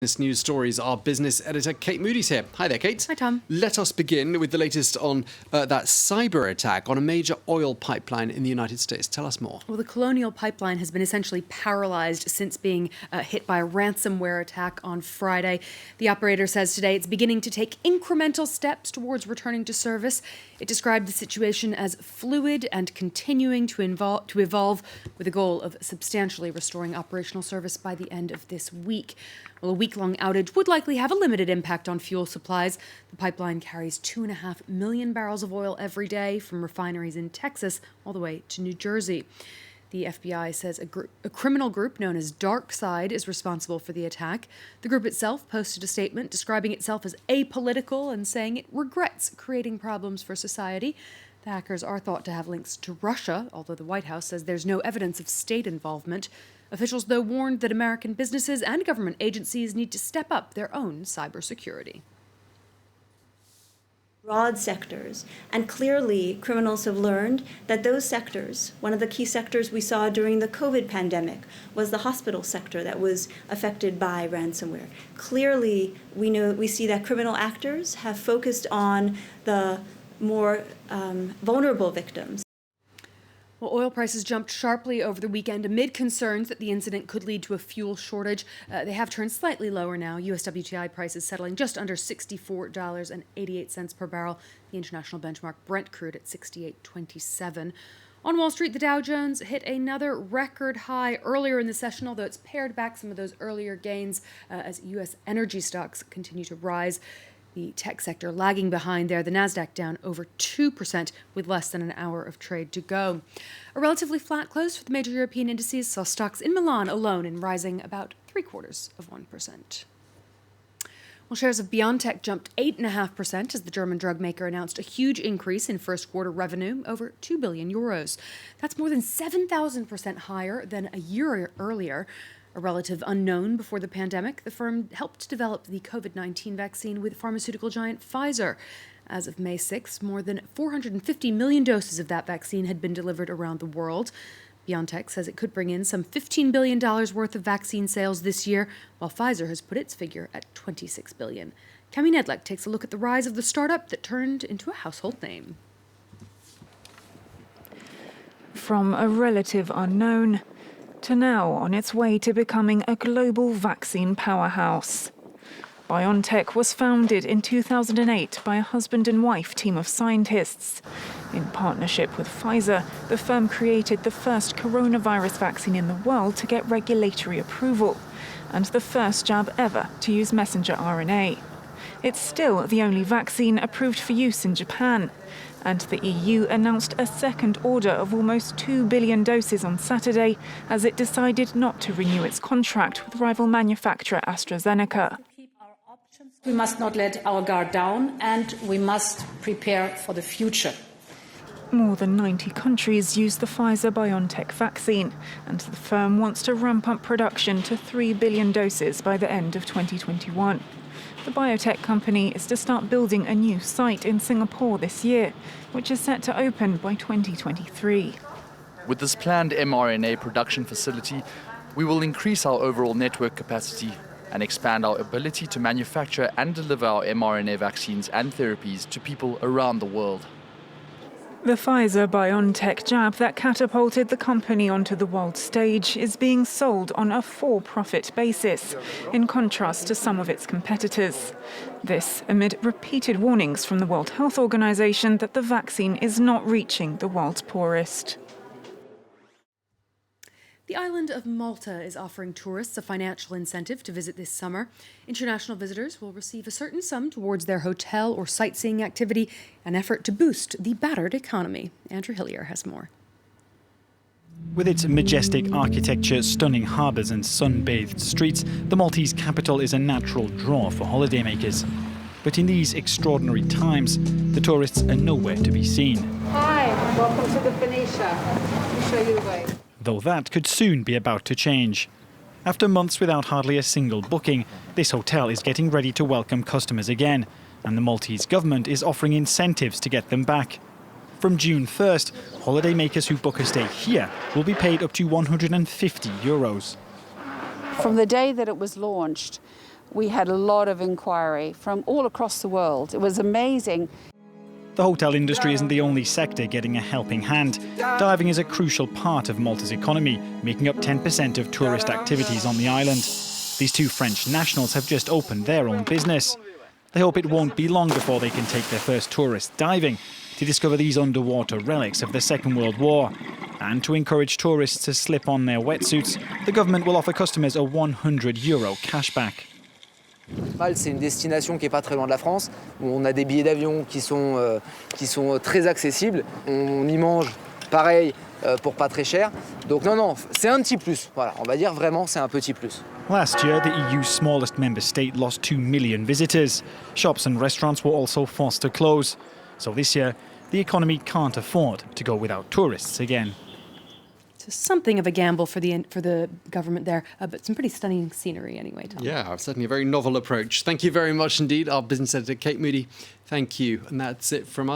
This news stories, our business editor Kate Moody's here. Hi there, Kate. Hi, Tom. Let us begin with the latest on that cyber attack on a major oil pipeline in the United States. Tell us more. Well, the Colonial Pipeline has been essentially paralyzed since being hit by a ransomware attack on Friday. The operator says today it's beginning to take incremental steps towards returning to service. It described the situation as fluid and continuing to evolve with a goal of substantially restoring operational service by the end of this week. Well, a week-long outage would likely have a limited impact on fuel supplies. The pipeline carries 2.5 million barrels of oil every day from refineries in Texas all the way to New Jersey. The FBI says a criminal group known as DarkSide is responsible for the attack. The group itself posted a statement describing itself as apolitical and saying it regrets creating problems for society. The hackers are thought to have links to Russia, although the White House says there's no evidence of state involvement. Officials, though, warned that American businesses and government agencies need to step up their own cybersecurity. Broad sectors, and clearly criminals have learned that those sectors, one of the key sectors we saw during the COVID pandemic was the hospital sector that was affected by ransomware. Clearly, we see that criminal actors have focused on the more vulnerable victims. Well, oil prices jumped sharply over the weekend amid concerns that the incident could lead to a fuel shortage. They have turned slightly lower now. US WTI prices settling just under $64.88 per barrel. The international benchmark Brent crude at $68.27. On Wall Street, the Dow Jones hit another record high earlier in the session, although it's pared back some of those earlier gains as U.S. energy stocks continue to rise. The tech sector lagging behind there, the Nasdaq down over 2% with less than an hour of trade to go. A relatively flat close for the major European indices saw stocks in Milan alone in rising about 0.75%. Well, shares of BioNTech jumped 8.5% as the German drug maker announced a huge increase in first quarter revenue, over 2 billion euros. That's more than 7,000% higher than a year earlier. A relative unknown before the pandemic, the firm helped develop the COVID-19 vaccine with pharmaceutical giant Pfizer. As of May 6, more than 450 million doses of that vaccine had been delivered around the world. BioNTech says it could bring in some $15 billion worth of vaccine sales this year, while Pfizer has put its figure at $26 billion. Cami Nedlek takes a look at the rise of the startup that turned into a household name. From a relative unknown to now on its way to becoming a global vaccine powerhouse. BioNTech was founded in 2008 by a husband and wife team of scientists. In partnership with Pfizer, the firm created the first coronavirus vaccine in the world to get regulatory approval, and the first jab ever to use messenger RNA. It's still the only vaccine approved for use in Japan. And the EU announced a second order of almost 2 billion doses on Saturday as it decided not to renew its contract with rival manufacturer AstraZeneca. We must not let our guard down, and we must prepare for the future. More than 90 countries use the Pfizer-BioNTech vaccine, and the firm wants to ramp up production to 3 billion doses by the end of 2021. The biotech company is to start building a new site in Singapore this year, which is set to open by 2023. With this planned mRNA production facility, we will increase our overall network capacity and expand our ability to manufacture and deliver our mRNA vaccines and therapies to people around the world. The Pfizer-BioNTech jab that catapulted the company onto the world stage is being sold on a for-profit basis, in contrast to some of its competitors. This amid repeated warnings from the World Health Organization that the vaccine is not reaching the world's poorest. The island of Malta is offering tourists a financial incentive to visit this summer. International visitors will receive a certain sum towards their hotel or sightseeing activity, an effort to boost the battered economy. Andrew Hillier has more. With its majestic architecture, stunning harbours and sun-bathed streets, the Maltese capital is a natural draw for holidaymakers. But in these extraordinary times, the tourists are nowhere to be seen. Hi, welcome to the Phoenicia. Let me show you the way. Though that could soon be about to change. After months without hardly a single booking, this hotel is getting ready to welcome customers again, and the Maltese government is offering incentives to get them back. From June 1st, holidaymakers who book a stay here will be paid up to €150. From the day that it was launched, We had a lot of inquiry from all across the world. It was amazing. The hotel industry isn't the only sector getting a helping hand. Diving is a crucial part of Malta's economy, making up 10% of tourist activities on the island. These two French nationals have just opened their own business. They hope it won't be long before they can take their first tourists diving to discover these underwater relics of the Second World War. And to encourage tourists to slip on their wetsuits, the government will offer customers a €100 cashback. C'est une destination qui n'est pas très loin de la France, où on a des billets d'avion qui sont très accessibles. On y mange pareil pour pas très cher. Donc non, c'est un petit plus. Voilà, on va dire vraiment c'est un petit plus. Last year, the EU's smallest member state lost 2 million visitors. Shops and restaurants were also forced to close. So this year, the economy can't afford to go without tourists again. So something of a gamble for the government there, but some pretty stunning scenery anyway, Tom. Yeah, certainly a very novel approach. Thank you very much indeed. Our business editor, Kate Moody, thank you. And that's it from us.